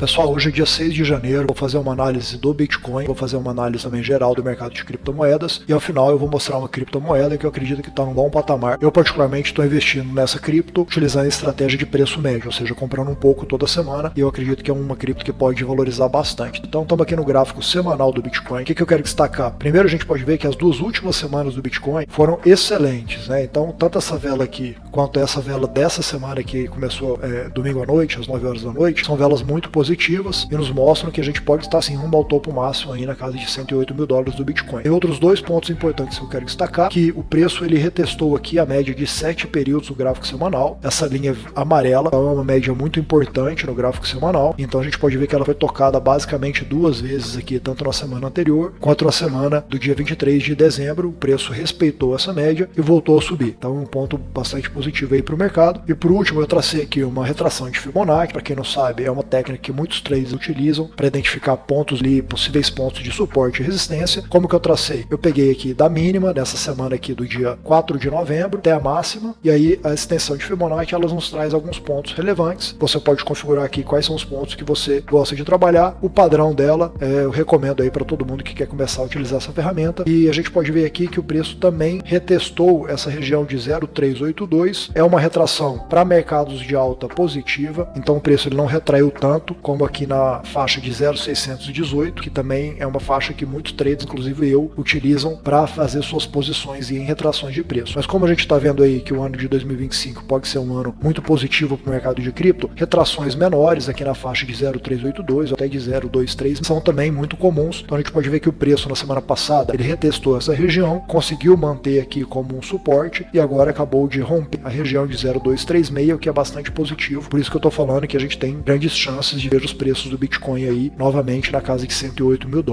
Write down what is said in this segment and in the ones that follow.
Pessoal, hoje é dia 6 de janeiro, vou fazer uma análise do Bitcoin, vou fazer uma análise também geral do mercado de criptomoedas e ao final eu vou mostrar uma criptomoeda que eu acredito que está num bom patamar. Eu particularmente estou investindo nessa cripto utilizando a estratégia de preço médio, ou seja, comprando um pouco toda semana e eu acredito que é uma cripto que pode valorizar bastante. Então estamos aqui no gráfico semanal do Bitcoin. O que eu quero destacar? Primeiro a gente pode ver que as duas últimas semanas do Bitcoin foram excelentes, né? Então tanto essa vela aqui quanto essa vela dessa semana que começou domingo à noite, às 9 horas da noite, são velas muito positivas e nos mostram que a gente pode estar assim rumo ao topo máximo aí na casa de $108 mil do Bitcoin. Tem outros dois pontos importantes que eu quero destacar, que o preço ele retestou aqui a média de 7 períodos no gráfico semanal. Essa linha amarela é uma média muito importante no gráfico semanal, então a gente pode ver que ela foi tocada basicamente duas vezes aqui, tanto na semana anterior quanto na semana do dia 23 de dezembro. O preço respeitou essa média e voltou a subir. Então um ponto bastante positivo aí para o mercado. E por último eu tracei aqui uma retração de Fibonacci. Para quem não sabe, é uma técnica que muitos traders utilizam para identificar pontos ali, possíveis pontos de suporte e resistência. Como que eu tracei? Eu peguei aqui da mínima nessa semana aqui do dia 4 de novembro até a máxima, e aí a extensão de Fibonacci ela nos traz alguns pontos relevantes. Você pode configurar aqui quais são os pontos que você gosta de trabalhar. O padrão dela eu recomendo aí para todo mundo que quer começar a utilizar essa ferramenta. E a gente pode ver aqui que o preço também retestou essa região de 0,382. É uma retração para mercados de alta positiva, então o preço ele não retraiu tanto como aqui na faixa de 0,618, que também é uma faixa que muitos traders, inclusive eu, utilizam para fazer suas posições em retrações de preço. Mas como a gente está vendo aí que o ano de 2025 pode ser um ano muito positivo para o mercado de cripto, retrações menores aqui na faixa de 0,382 até de 0,23 são também muito comuns. Então a gente pode ver que o preço na semana passada ele retestou essa região, conseguiu manter aqui como um suporte e agora acabou de romper a região de 0,236, o que é bastante positivo. Por isso que eu estou falando que a gente tem grandes chances de ver os preços do Bitcoin aí novamente na casa de $108 mil.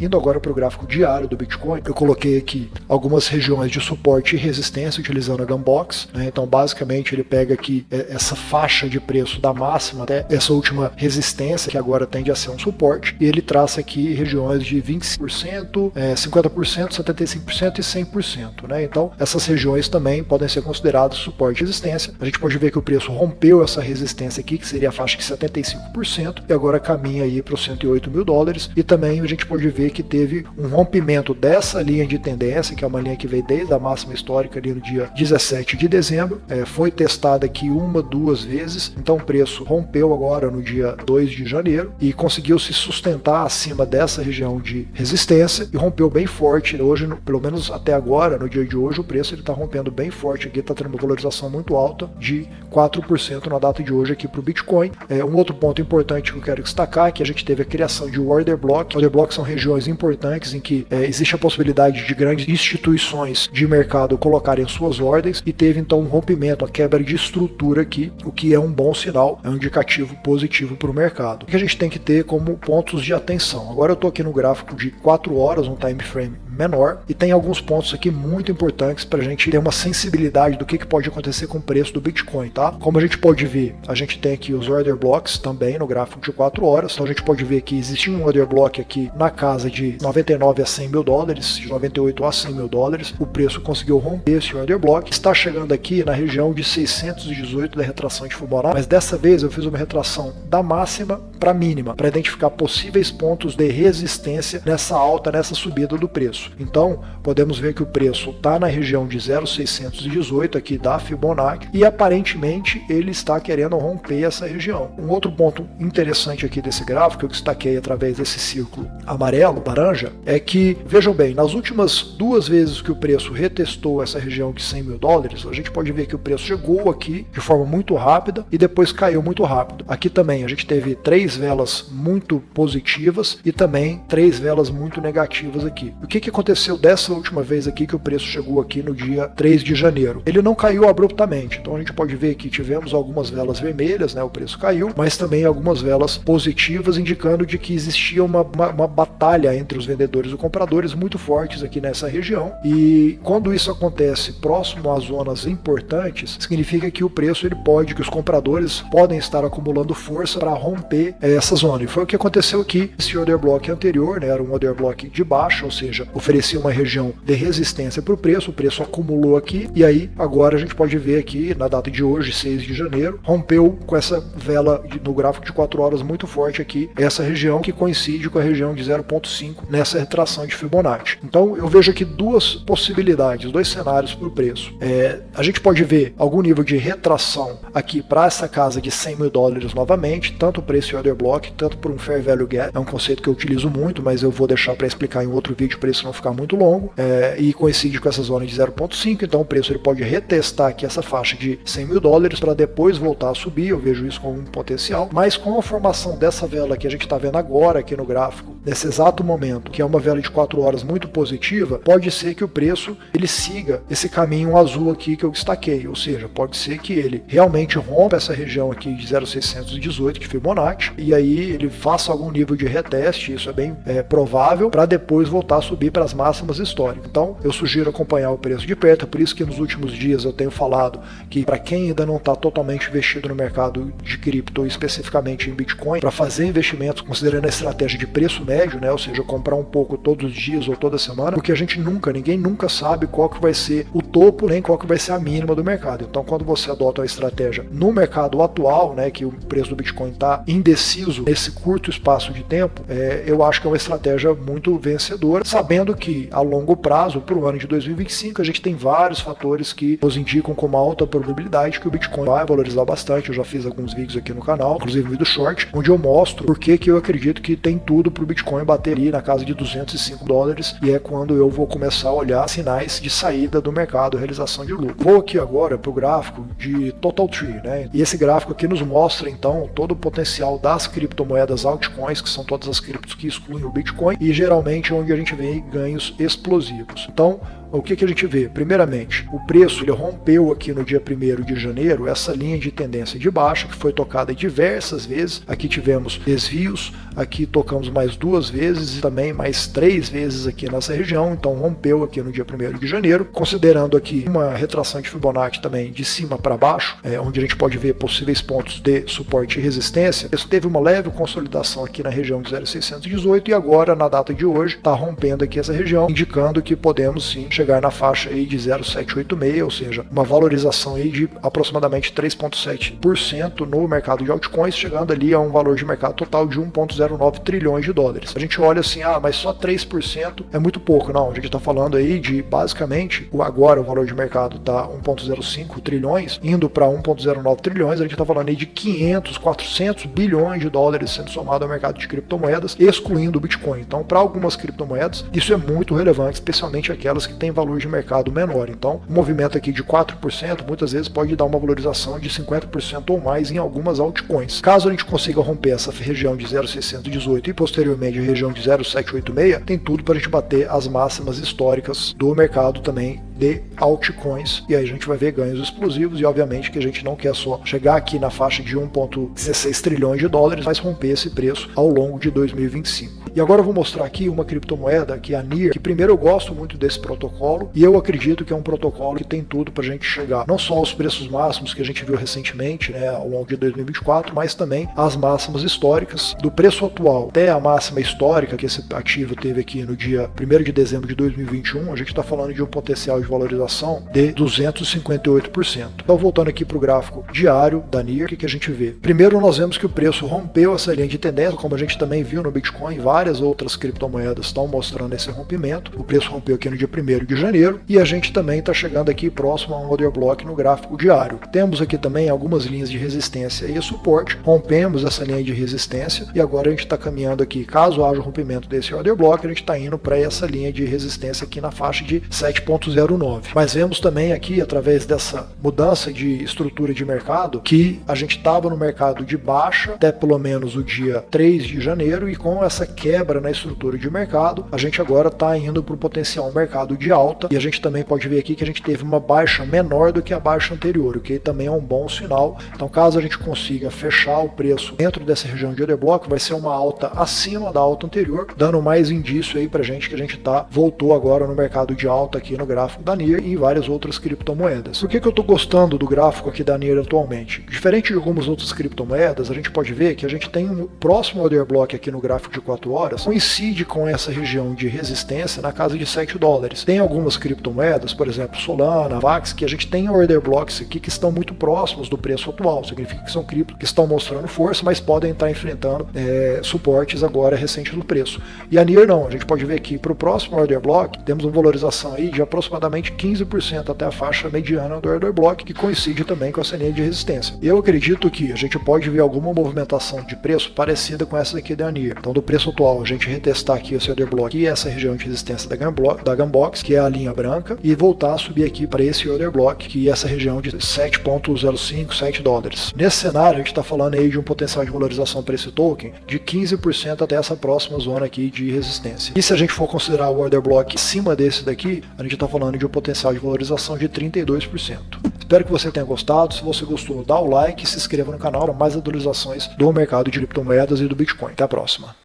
Indo agora para o gráfico diário do Bitcoin, eu coloquei aqui algumas regiões de suporte e resistência utilizando a Gunbox, né? Então basicamente ele pega aqui essa faixa de preço da máxima até essa última resistência que agora tende a ser um suporte, e ele traça aqui regiões de 25%, 50%, 75% e 100%, né? Então essas regiões também podem ser consideradas suporte e resistência. A gente pode ver que o preço rompeu essa resistência aqui, que seria a faixa de 75%, e agora caminha aí para os $108 mil. E também a gente pode ver que teve um rompimento dessa linha de tendência, que é uma linha que veio desde a máxima histórica ali no dia 17 de dezembro, foi testada aqui uma, duas vezes, então o preço rompeu agora no dia 2 de janeiro e conseguiu se sustentar acima dessa região de resistência e rompeu bem forte. Hoje, pelo menos até agora, no dia de hoje, o preço está rompendo bem forte aqui, está tendo uma valorização muito alta de 4% na data de hoje aqui para o Bitcoin. Um outro ponto importante que eu quero destacar é que a gente teve a criação de order block. Order blocks são regiões importantes em que existe a possibilidade de grandes instituições de mercado colocarem suas ordens, e teve então um rompimento, uma quebra de estrutura aqui, o que é um bom sinal, é um indicativo positivo para o mercado. O que a gente tem que ter como pontos de atenção? Agora eu estou aqui no gráfico de 4 horas, um time frame menor, e tem alguns pontos aqui muito importantes para a gente ter uma sensibilidade do que pode acontecer com o preço do Bitcoin, tá? Como a gente pode ver, a gente tem aqui os order blocks também no gráfico de 4 horas, então a gente pode ver que existe um order block aqui na casa de 99 a $100 mil, de 98 a $100 mil. O preço conseguiu romper esse order block, está chegando aqui na região de 618 da retração de Fibonacci, mas dessa vez eu fiz uma retração da máxima para mínima, para identificar possíveis pontos de resistência nessa alta, nessa subida do preço. Então, podemos ver que o preço está na região de 0,618 aqui da Fibonacci e aparentemente ele está querendo romper essa região. Um outro ponto interessante aqui desse gráfico, que eu destaquei através desse círculo amarelo, laranja, é que, vejam bem, nas últimas duas vezes que o preço retestou essa região de $100 mil, a gente pode ver que o preço chegou aqui de forma muito rápida e depois caiu muito rápido. Aqui também a gente teve 3 velas muito positivas e também 3 velas muito negativas aqui. O que aconteceu dessa última vez aqui que o preço chegou aqui no dia 3 de janeiro? Ele não caiu abruptamente, então a gente pode ver que tivemos algumas velas vermelhas, né, o preço caiu, mas também algumas velas positivas indicando de que existia uma batalha entre os vendedores e os compradores muito fortes aqui nessa região, e quando isso acontece próximo às zonas importantes, significa que o preço que os compradores podem estar acumulando força para romper essa zona, e foi o que aconteceu aqui. Esse order block anterior, né, era um order block de baixa, ou seja, o oferecia uma região de resistência para o preço acumulou aqui, e aí agora a gente pode ver aqui na data de hoje, 6 de janeiro, rompeu com essa vela no gráfico de 4 horas muito forte aqui, essa região que coincide com a região de 0,5 nessa retração de Fibonacci. Então eu vejo aqui duas possibilidades, dois cenários para o preço. A gente pode ver algum nível de retração aqui para essa casa de 100 mil dólares novamente, tanto para esse order block, tanto por um fair value gap, é um conceito que eu utilizo muito, mas eu vou deixar para explicar em outro vídeo para isso não ficar muito longo, e coincide com essa zona de 0,5, então o preço ele pode retestar aqui essa faixa de 100 mil dólares para depois voltar a subir, eu vejo isso como um potencial, mas com a formação dessa vela que a gente está vendo agora aqui no gráfico, nesse exato momento, que é uma vela de 4 horas muito positiva, pode ser que o preço ele siga esse caminho azul aqui que eu destaquei, ou seja, pode ser que ele realmente rompa essa região aqui de 0,618 de Fibonacci, e aí ele faça algum nível de reteste, isso é bem provável, para depois voltar a subir para as máximas históricas. Então eu sugiro acompanhar o preço de perto, é por isso que nos últimos dias eu tenho falado que para quem ainda não está totalmente investido no mercado de cripto, especificamente em Bitcoin, para fazer investimentos considerando a estratégia de preço médio, né, ou seja, comprar um pouco todos os dias ou toda semana, porque ninguém nunca sabe qual que vai ser o topo, nem qual que vai ser a mínima do mercado. Então quando você adota a estratégia no mercado atual, né, que o preço do Bitcoin está indeciso nesse curto espaço de tempo, eu acho que é uma estratégia muito vencedora, sabendo que a longo prazo, para o ano de 2025, a gente tem vários fatores que nos indicam com uma alta probabilidade que o Bitcoin vai valorizar bastante. Eu já fiz alguns vídeos aqui no canal, inclusive um vídeo short, onde eu mostro por que eu acredito que tem tudo para o Bitcoin bater ali na casa de 205 dólares, e é quando eu vou começar a olhar sinais de saída do mercado, realização de lucro. Vou aqui agora para o gráfico de Total Tree, né? E esse gráfico aqui nos mostra então todo o potencial das criptomoedas altcoins, que são todas as criptos que excluem o Bitcoin, e geralmente onde a gente vê ganhos explosivos. Então, o que a gente vê? Primeiramente, o preço ele rompeu aqui no dia 1º de janeiro essa linha de tendência de baixa que foi tocada diversas vezes. Aqui tivemos desvios, aqui tocamos mais 2 vezes e também mais 3 vezes aqui nessa região, então rompeu aqui no dia 1º de janeiro, considerando aqui uma retração de Fibonacci também de cima para baixo, onde a gente pode ver possíveis pontos de suporte e resistência. Isso teve uma leve consolidação aqui na região de 0,618 e agora na data de hoje está rompendo aqui essa região, indicando que podemos sim chegar na faixa aí de 0,786, ou seja, uma valorização aí de aproximadamente 3,7% no mercado de altcoins, chegando ali a um valor de mercado total de 1,09 trilhões de dólares. A gente olha assim, mas só 3% é muito pouco. Não, a gente está falando aí de basicamente, agora o valor de mercado está 1,05 trilhões, indo para 1,09 trilhões, a gente está falando aí de 500, 400 bilhões de dólares sendo somado ao mercado de criptomoedas, excluindo o Bitcoin. Então, para algumas criptomoedas, isso é muito relevante, especialmente aquelas que têm valor de mercado menor. Então, um movimento aqui de 4% muitas vezes pode dar uma valorização de 50% ou mais em algumas altcoins. Caso a gente consiga romper essa região de 0,618 e posteriormente a região de 0,786, tem tudo para a gente bater as máximas históricas do mercado também de altcoins, e aí a gente vai ver ganhos explosivos, e obviamente que a gente não quer só chegar aqui na faixa de 1,16 trilhões de dólares, mas romper esse preço ao longo de 2025. E agora eu vou mostrar aqui uma criptomoeda, que é a NEAR, que primeiro eu gosto muito desse protocolo, e eu acredito que é um protocolo que tem tudo para a gente chegar não só aos preços máximos que a gente viu recentemente, né, ao longo de 2024, mas também às máximas históricas. Do preço atual até a máxima histórica que esse ativo teve aqui no dia 1º de dezembro de 2021, a gente está falando de um potencial de valorização de 258%. Então, voltando aqui para o gráfico diário da NEAR, o que a gente vê? Primeiro, nós vemos que o preço rompeu essa linha de tendência, como a gente também viu no Bitcoin, várias outras criptomoedas estão mostrando esse rompimento. O preço rompeu aqui no dia 1º de janeiro, e a gente também está chegando aqui próximo a um order block no gráfico diário. Temos aqui também algumas linhas de resistência e suporte, rompemos essa linha de resistência, e agora a gente está caminhando aqui, caso haja o rompimento desse order block, a gente está indo para essa linha de resistência aqui na faixa de 7,09. Mas vemos também aqui, através dessa mudança de estrutura de mercado, que a gente estava no mercado de baixa até pelo menos o dia 3 de janeiro, e com essa quebra na estrutura de mercado, a gente agora está indo para o potencial mercado de alta, e a gente também pode ver aqui que a gente teve uma baixa menor do que a baixa anterior, o que também é um bom sinal. Então, caso a gente consiga fechar o preço dentro dessa região de order block, vai ser uma alta acima da alta anterior, dando mais indício aí pra gente que a gente voltou agora no mercado de alta aqui no gráfico da NIR e várias outras criptomoedas. Por que eu estou gostando do gráfico aqui da NIR atualmente? Diferente de algumas outras criptomoedas, a gente pode ver que a gente tem um próximo order block aqui no gráfico de 4 horas, coincide com essa região de resistência na casa de $7. Tem algumas criptomoedas, por exemplo, Solana, Vax, que a gente tem order blocks aqui que estão muito próximos do preço atual, significa que são criptos que estão mostrando força, mas podem estar enfrentando suportes agora recentes do preço. E a NIR não, a gente pode ver aqui para o próximo order block, temos uma valorização aí de aproximadamente 15% até a faixa mediana do order block, que coincide também com essa linha de resistência. Eu acredito que a gente pode ver alguma movimentação de preço parecida com essa daqui da NIR. Então do preço atual, a gente retestar aqui esse order block e essa região de resistência da Gunbox, que é a linha branca, e voltar a subir aqui para esse order block, que é essa região de $7.05, $7. Nesse cenário, a gente está falando aí de um potencial de valorização para esse token de 15% até essa próxima zona aqui de resistência. E se a gente for considerar o order block acima desse daqui, a gente está falando de um potencial de valorização de 32%. Espero que você tenha gostado. Se você gostou, dá o like e se inscreva no canal para mais atualizações do mercado de criptomoedas e do Bitcoin. Até a próxima.